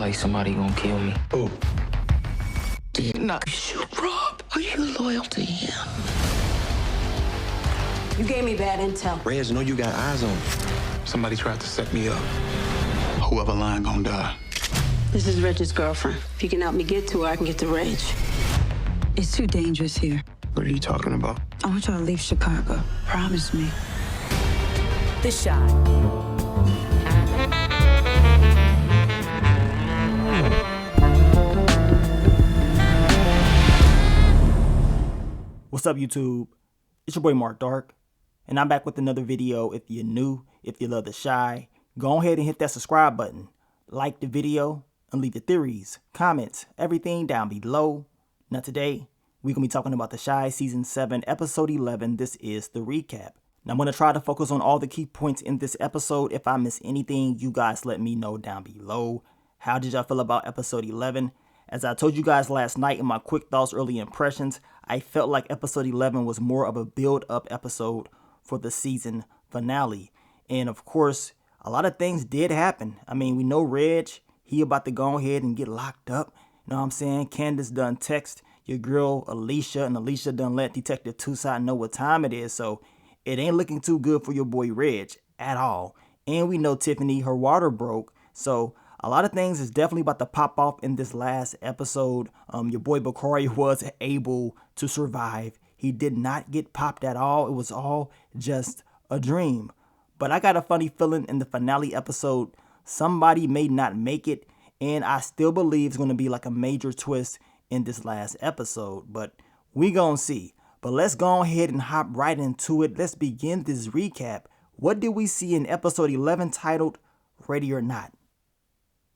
like somebody gonna kill me. Oh. Did not shoot Rob. Are you loyal to him? You gave me bad intel. Reg, know you got eyes on me. Somebody tried to set me up. Whoever lying gonna die. This is Reg's girlfriend. If you can help me get to her, I can get to Reg. It's too dangerous here. What are you talking about? I want y'all to leave Chicago. Promise me. The Shot. What's up, YouTube? It's your boy Mark Dark, and I'm back with another video. If you're new, if you love The Shy, go ahead and hit that subscribe button, like the video, and leave your theories, comments, everything down below. Now today, we're going to be talking about The Shy Season 7, Episode 11. This is the recap. Now I'm going to try to focus on all the key points in this episode. If I miss anything, you guys let me know down below. How did y'all feel about Episode 11? As I told you guys last night in my quick thoughts, early impressions, I felt like Episode 11 was more of a build-up episode for the season finale. And of course, a lot of things did happen. I mean, we know Reg, he about to go ahead and get locked up. You know what I'm saying? Candace done text your girl Alicia, and Alicia done let Detective Tucson know what time it is. So it ain't looking too good for your boy Reg at all. And we know Tiffany, her water broke. So a lot of things is definitely about to pop off in this last episode. Your boy Bakari was able to survive. He did not get popped at all. It was all just a dream. But I got a funny feeling in the finale episode, somebody may not make it. And I still believe it's going to be like a major twist in this last episode. But we gonna see. But let's go ahead and hop right into it. Let's begin this recap. What did we see in episode 11 titled Ready or Not?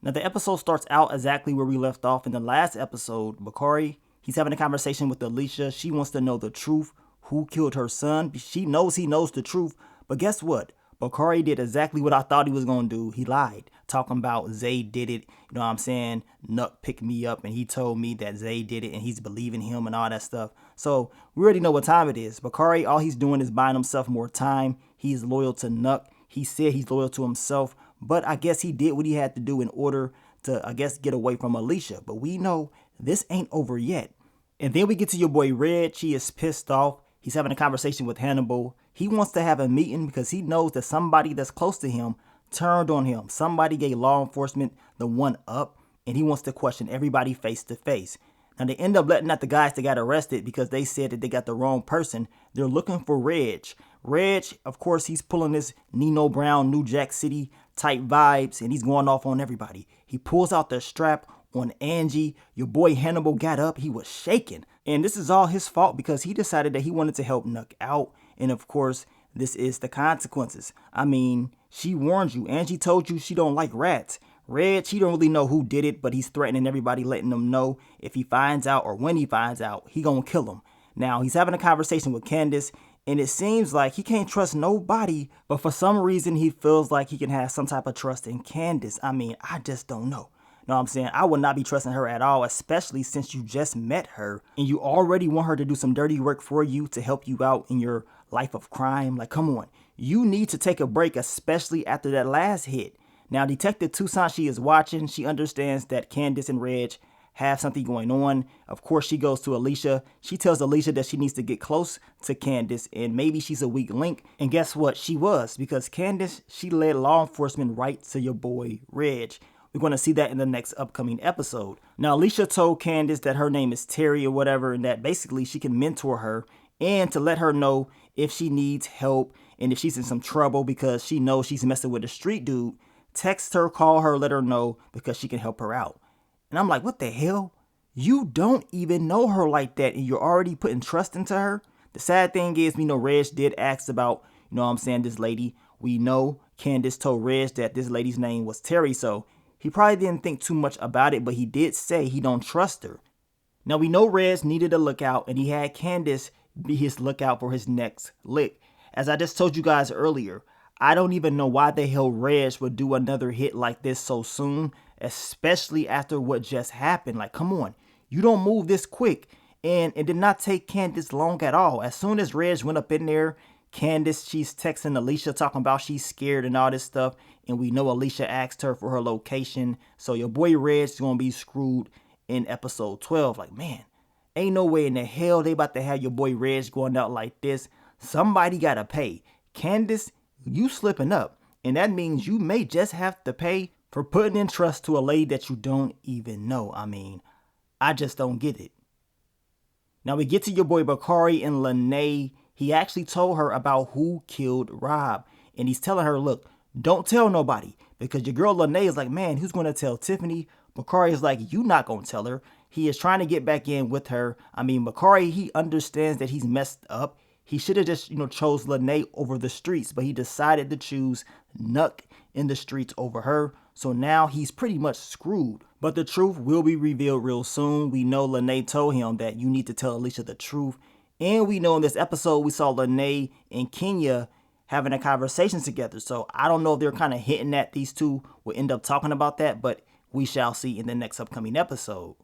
Now, the episode starts out exactly where we left off in the last episode. Bakari, he's having a conversation with Alicia. She wants to know the truth. Who killed her son? She knows he knows the truth. But guess what? Bakari did exactly what I thought he was going to do. He lied, talking about Zay did it. You know what I'm saying? Nuck picked me up and he told me that Zay did it and he's believing him and all that stuff. So we already know what time it is. Bakari, all he's doing is buying himself more time. He's loyal to Nuck. He said he's loyal to himself. But I guess he did what he had to do in order to, I guess, get away from Alicia. But we know this ain't over yet. And then we get to your boy Reg. He is pissed off. He's having a conversation with Hannibal. He wants to have a meeting because he knows that somebody that's close to him turned on him. Somebody gave law enforcement the one up, and he wants to question everybody face to face. Now, they end up letting out the guys that got arrested because they said that they got the wrong person. They're looking for Reg. Reg, of course, he's pulling this Nino Brown, New Jack City type vibes, and he's going off on everybody. He pulls out the strap on Angie. Your boy Hannibal got up. He was shaking. And this is all his fault because he decided that he wanted to help Nuck out. And of course, this is the consequences. I mean, she warned you. Angie told you she don't like rats. Reg, he don't really know who did it, but he's threatening everybody, letting them know if he finds out or when he finds out, he gonna kill him. Now, he's having a conversation with Candace, and it seems like he can't trust nobody, but for some reason, he feels like he can have some type of trust in Candace. I mean, I just don't know. Know what I'm saying? I would not be trusting her at all, especially since you just met her and you already want her to do some dirty work for you to help you out in your life of crime. Like, come on. You need to take a break, especially after that last hit. Now, Detective Tucson, she is watching. She understands that Candace and Reg have something going on. Of course, she goes to Alicia. She tells Alicia that she needs to get close to Candace and maybe she's a weak link. And guess what? She was, because Candace, she led law enforcement right to your boy Reg. We're going to see that in the next upcoming episode. Now, Alicia told Candace that her name is Terry or whatever, and that basically she can mentor her and to let her know if she needs help and if she's in some trouble because she knows she's messing with a street dude. Text her, call her, let her know because she can help her out. And I'm like, what the hell? You don't even know her like that and you're already putting trust into her? The sad thing is, we know Reg did ask about, you know what I'm saying, this lady. We know Candace told Reg that this lady's name was Terry, so he probably didn't think too much about it, but he did say he don't trust her. Now, we know Reg needed a lookout, and he had Candace be his lookout for his next lick. As I just told you guys earlier, I don't even know why the hell Reg would do another hit like this so soon, especially after what just happened. Like, come on. You don't move this quick. And it did not take Candace long at all. As soon as Reg went up in there, Candace, she's texting Alicia talking about she's scared and all this stuff. And we know Alicia asked her for her location. So your boy Reg's going to be screwed in episode 12. Like, man, ain't no way in the hell they about to have your boy Reg going out like this. Somebody got to pay. Candace, you slipping up. And that means you may just have to pay for putting in trust to a lady that you don't even know. I mean, I just don't get it. Now we get to your boy Bakari and Lene. He actually told her about who killed Rob. And he's telling her, look, don't tell nobody. Because your girl Lene is like, man, who's going to tell Tiffany? Bakari is like, you not going to tell her. He is trying to get back in with her. I mean, Bakari, he understands that he's messed up. He should have just, chose Lene over the streets. But he decided to choose Nuck in the streets over her. So now he's pretty much screwed. But the truth will be revealed real soon. We know Lene told him that you need to tell Alicia the truth. And we know in this episode we saw Lene and Kenya having a conversation together. So I don't know if they're kind of hinting at these two will end up talking about that. But we shall see in the next upcoming episode.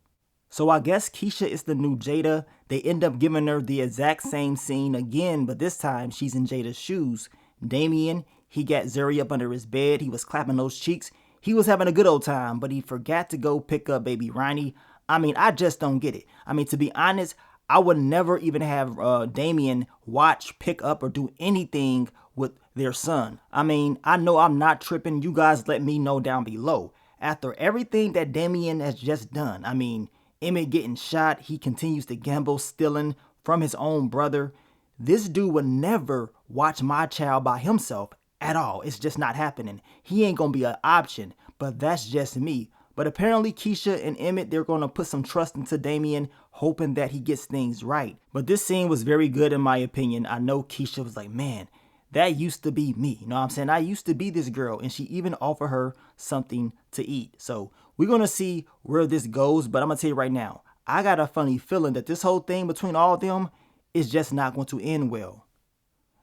So I guess Keisha is the new Jada. They end up giving her the exact same scene again. But this time she's in Jada's shoes. Damien, he got Zuri up under his bed. He was clapping those cheeks. He was having a good old time, but he forgot to go pick up baby Ronnie. I mean, I just don't get it. I mean, to be honest, I would never even have Damien watch, pick up, or do anything with their son. I mean, I know I'm not tripping. You guys let me know down below. After everything that Damien has just done, I mean, Emmett getting shot, he continues to gamble, stealing from his own brother. This dude would never watch my child by himself at all. It's just not happening. He ain't gonna be an option, but that's just me. But apparently Keisha and Emmett, they're gonna put some trust into Damien, hoping that he gets things right. But this scene was very good in my opinion. I know Keisha was like, man, that used to be me. You know what I'm saying? I used to be this girl, and she even offered her something to eat. So we're gonna see where this goes, but I'm gonna tell you right now, I got a funny feeling that this whole thing between all of them is just not going to end well.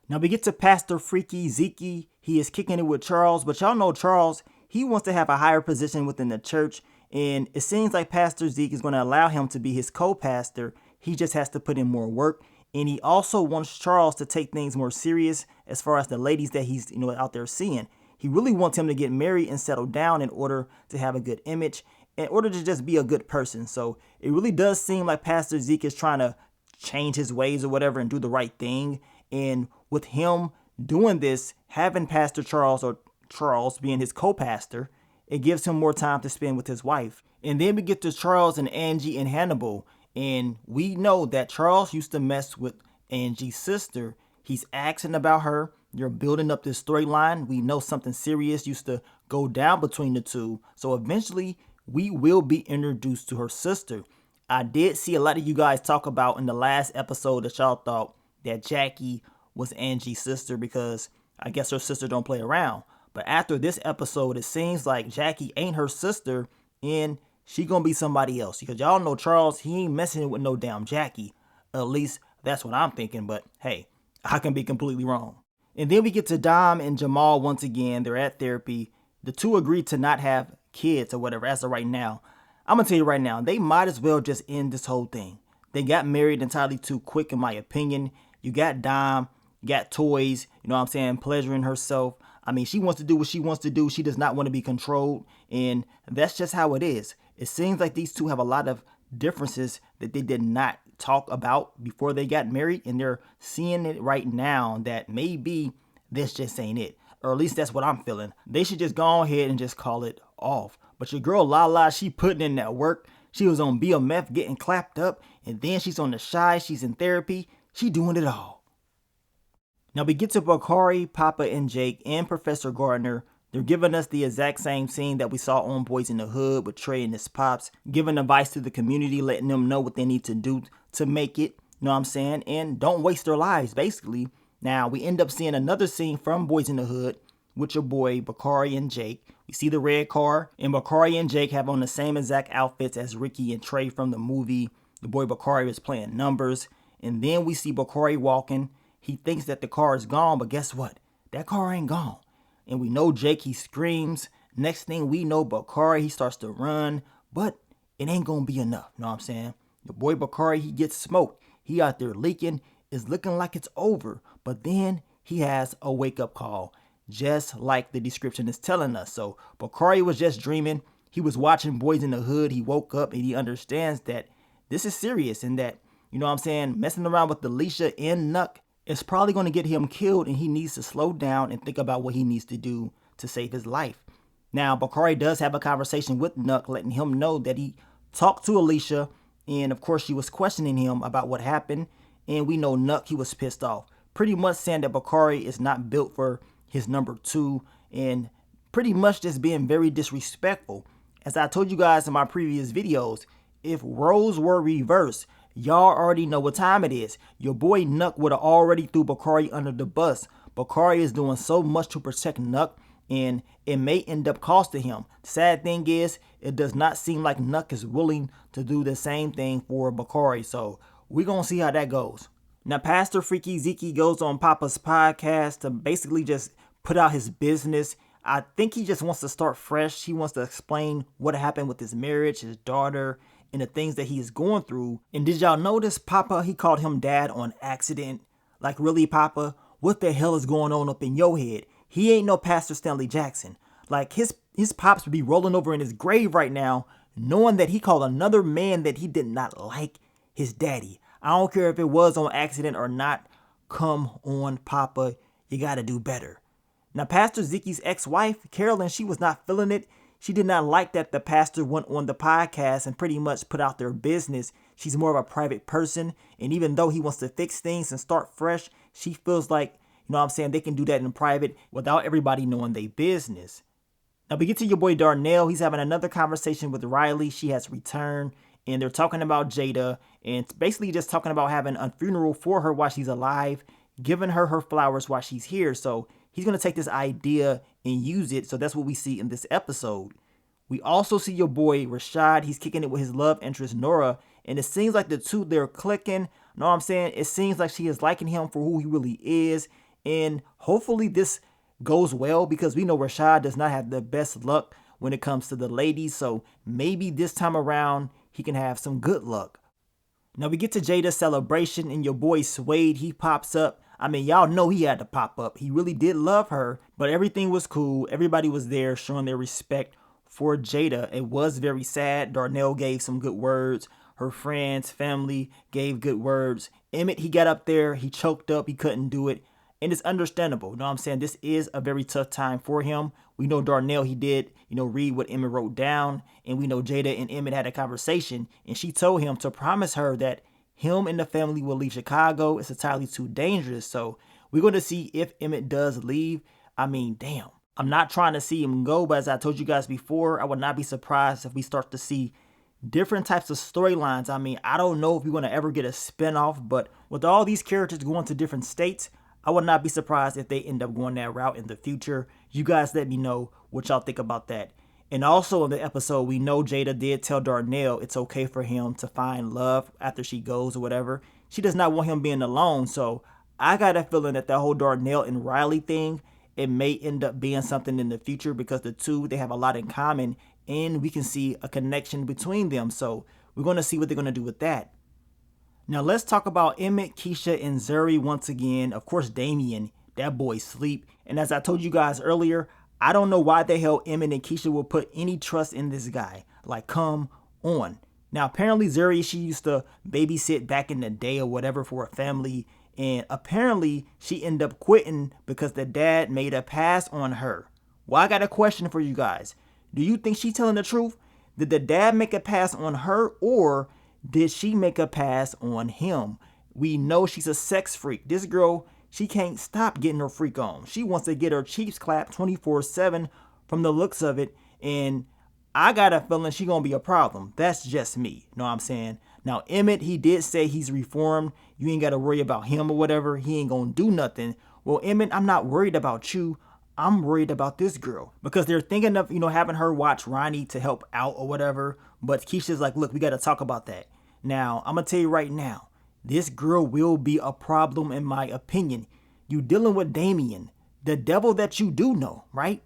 Now we get to Pastor Freaky Zeke. He is kicking it with Charles, but y'all know Charles, he wants to have a higher position within the church, and it seems like Pastor Zeke is going to allow him to be his co-pastor. He just has to put in more work, and he also wants Charles to take things more serious as far as the ladies that he's out there seeing. He really wants him to get married and settle down in order to have a good image, in order to just be a good person. So it really does seem like Pastor Zeke is trying to change his ways or whatever and do the right thing. And with him doing this, having Pastor Charles, or Charles being his co-pastor, it gives him more time to spend with his wife. And then we get to Charles and Angie and Hannibal. And we know that Charles used to mess with Angie's sister. He's asking about her. They're building up this storyline. We know something serious used to go down between the two. So eventually we will be introduced to her sister. I did see a lot of you guys talk about in the last episode that y'all thought that Jackie was Angie's sister because I guess her sister don't play around. But after this episode, it seems like Jackie ain't her sister and she gonna be somebody else. Because y'all know Charles, he ain't messing with no damn Jackie. At least that's what I'm thinking. But hey, I can be completely wrong. And then we get to Dom and Jamal once again. They're at therapy. The two agreed to not have kids or whatever as of right now. I'm going to tell you right now, they might as well just end this whole thing. They got married entirely too quick in my opinion. You got Dom, you got toys, you know what I'm saying, pleasuring herself. I mean, she wants to do what she wants to do. She does not want to be controlled. And that's just how it is. It seems like these two have a lot of differences that they did not talk about before they got married. And they're seeing it right now that maybe this just ain't it. Or at least that's what I'm feeling. They should just go ahead and just call it off. But your girl Lala, she putting in that work. She was on BMF getting clapped up. And then she's on the Shy. She's in therapy. She doing it all. Now we get to Bakari, Papa, and Jake, and Professor Gardner. They're giving us the exact same scene that we saw on Boys in the Hood with Trey and his pops. Giving advice to the community, letting them know what they need to do to make it. You know what I'm saying? And don't waste their lives, basically. Now, we end up seeing another scene from Boys in the Hood with your boy Bakari and Jake. We see the red car, and Bakari and Jake have on the same exact outfits as Ricky and Trey from the movie. The boy Bakari is playing numbers. And then we see Bakari walking. He thinks that the car is gone, but guess what? That car ain't gone. And we know Jake, he screams. Next thing we know, Bakari, he starts to run, but it ain't gonna be enough. You know what I'm saying? The boy Bakari, he gets smoked. He out there leaking. It's looking like it's over. But then he has a wake-up call, just like the description is telling us. So Bakari was just dreaming. He was watching Boys in the Hood. He woke up and he understands that this is serious and that, you know what I'm saying, messing around with Alicia and Nuck is probably going to get him killed, and he needs to slow down and think about what he needs to do to save his life. Now, Bakari does have a conversation with Nuck, letting him know that he talked to Alicia, and of course she was questioning him about what happened, and we know Nuck, he was pissed off, pretty much saying that Bakari is not built for his number 2, and pretty much just being very disrespectful. As I told you guys in my previous videos, if roles were reversed, y'all already know what time it is. Your boy Nuck would have already threw Bakari under the bus. Bakari is doing so much to protect Nuck, and it may end up costing him. Sad thing is, it does not seem like Nuck is willing to do the same thing for Bakari. So we're going to see how that goes. Now, Pastor Freaky Zeke goes on Papa's podcast to basically just put out his business. I think he just wants to start fresh. He wants to explain what happened with his marriage, his daughter, and the things that he is going through. And did y'all notice Papa, he called him dad on accident? Like, really, Papa? What the hell is going on up in your head? He ain't no Pastor Stanley Jackson. Like, his pops would be rolling over in his grave right now, knowing that he called another man that he did not like his daddy. I don't care if it was on accident or not. Come on, Papa. You gotta do better. Now, Pastor Zeke's ex-wife, Carolyn, she was not feeling it. She did not like that the pastor went on the podcast and pretty much put out their business. She's more of a private person. And even though he wants to fix things and start fresh, she feels like, you know what I'm saying, they can do that in private without everybody knowing their business. Now we get to your boy Darnell. He's having another conversation with Riley. She has returned and they're talking about Jada and basically just talking about having a funeral for her while she's alive, giving her her flowers while she's here. So he's going to take this idea and use it. So that's what we see in this episode. We also see your boy Rashad. He's kicking it with his love interest Nora. And it seems like the two, they're clicking. Know what I'm saying? It seems like she is liking him for who he really is. And hopefully this goes well because we know Rashad does not have the best luck when it comes to the ladies. So maybe this time around he can have some good luck. Now we get to Jada's celebration and your boy Suede, he pops up. I mean, y'all know he had to pop up. He really did love her, but everything was cool. Everybody was there showing their respect for Jada. It was very sad. Darnell gave some good words. Her friends, family gave good words. Emmett, he got up there. He choked up. He couldn't do it. And it's understandable. You know what I'm saying? This is a very tough time for him. We know Darnell, he did, read what Emmett wrote down. And we know Jada and Emmett had a conversation. And she told him to promise her that him and the family will leave Chicago. It's entirely too dangerous. So we're going to see if Emmett does leave. I mean, damn. I'm not trying to see him go, but as I told you guys before, I would not be surprised if we start to see different types of storylines. I mean, I don't know if we're going to ever get a spinoff, but with all these characters going to different states, I would not be surprised if they end up going that route in the future. You guys let me know what y'all think about that. And also in the episode, we know Jada did tell Darnell it's okay for him to find love after she goes or whatever. She does not want him being alone. So I got a feeling that whole Darnell and Riley thing, it may end up being something in the future because the two, they have a lot in common and we can see a connection between them. So we're going to see what they're going to do with that. Now let's talk about Emmett, Keisha, and Zuri once again. Of course, Damien, that boy sleep. And as I told you guys earlier, I don't know why the hell Emmett and Keisha will put any trust in this guy. Like, come on. Now, apparently Zuri, she used to babysit back in the day or whatever for a family. And apparently she ended up quitting because the dad made a pass on her. Well, I got a question for you guys. Do you think she's telling the truth? Did the dad make a pass on her or did she make a pass on him? We know she's a sex freak. This girl, she can't stop getting her freak on. She wants to get her cheeks clapped 24/7 from the looks of it. And I got a feeling she's going to be a problem. That's just me. Know what I'm saying? Now, Emmett, he did say he's reformed. You ain't got to worry about him or whatever. He ain't going to do nothing. Well, Emmett, I'm not worried about you. I'm worried about this girl because they're thinking of, having her watch Ronnie to help out or whatever. But Keisha's like, look, we got to talk about that. Now, I'm going to tell you right now, this girl will be a problem in my opinion. You dealing with Damien, the devil that you do know, right?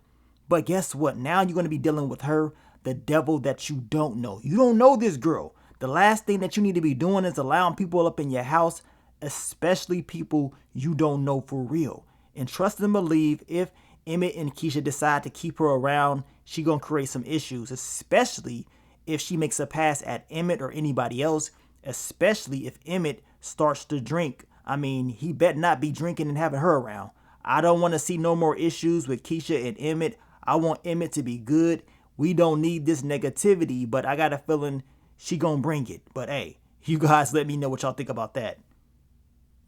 But guess what? Now you're going to be dealing with her, the devil that you don't know. You don't know this girl. The last thing that you need to be doing is allowing people up in your house, especially people you don't know for real. And trust and believe if Emmett and Keisha decide to keep her around, she gonna create some issues, especially if she makes a pass at Emmett or anybody else, especially if Emmett starts to drink. I mean, he better not be drinking and having her around. I don't want to see no more issues with Keisha and Emmett. I want Emmett to be good. We don't need this negativity, but I got a feeling she gonna bring it. But hey, you guys let me know what y'all think about that.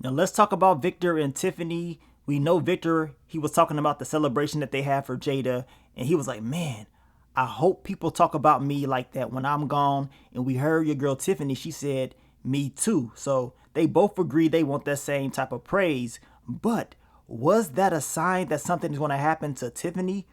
Now let's talk about Victor and Tiffany. We know Victor, he was talking about the celebration that they had for Jada, and he was like, man, I hope people talk about me like that when I'm gone. And we heard your girl Tiffany, she said, me too. So they both agreed they want that same type of praise. But was that a sign that something is going to happen to Tiffany?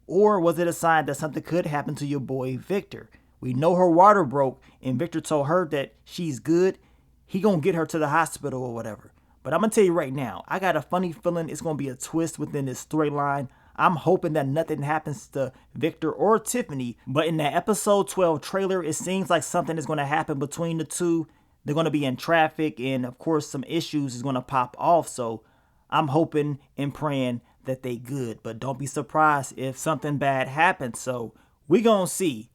Or was it a sign that something could happen to your boy Victor? We know her water broke and Victor told her that she's good. He gonna get her to the hospital or whatever. But I'm gonna tell you right now, I got a funny feeling it's gonna be a twist within this storyline. I'm hoping that nothing happens to Victor or Tiffany, but in that episode 12 trailer, it seems like something is going to happen between the two. They're going to be in traffic, and of course some issues is going to pop off. So I'm hoping and praying that they good, but don't be surprised if something bad happens. So we gonna see.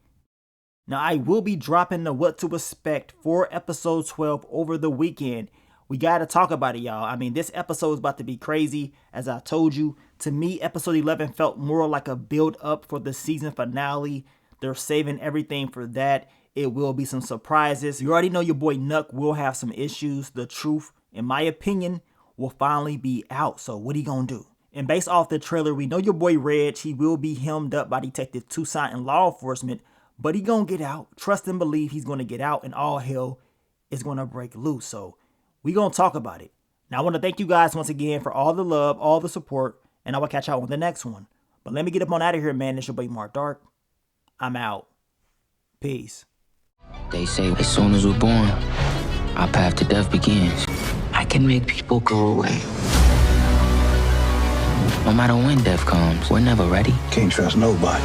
Now I will be dropping the what to expect for episode 12 over the weekend. We got to talk about it, y'all. I mean, this episode is about to be crazy. As I told you, to me, episode 11 felt more like a build up for the season finale. They're saving everything for that. It will be some surprises. You already know your boy Nuck will have some issues. The truth, in my opinion, will finally be out. So what he gonna do? And based off the trailer, we know your boy Reg, he will be hemmed up by Detective Toussaint and law enforcement, but he gonna get out. Trust and believe he's gonna get out, and all hell is gonna break loose. So we gonna talk about it. Now I want to thank you guys once again for all the love, all the support, and I will catch y'all on the next one. But let me get up on out of here, man. It's your boy Mark Dark. I'm out. Peace. They say as soon as we're born, our path to death begins. I can make people go away. No matter when death comes, we're never ready. Can't trust nobody.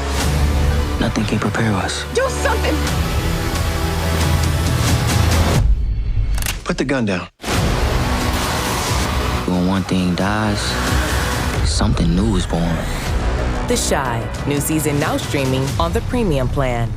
Nothing can prepare us. Do something! Put the gun down. When one thing dies, something new is born. The Shy, new season now streaming on the premium plan.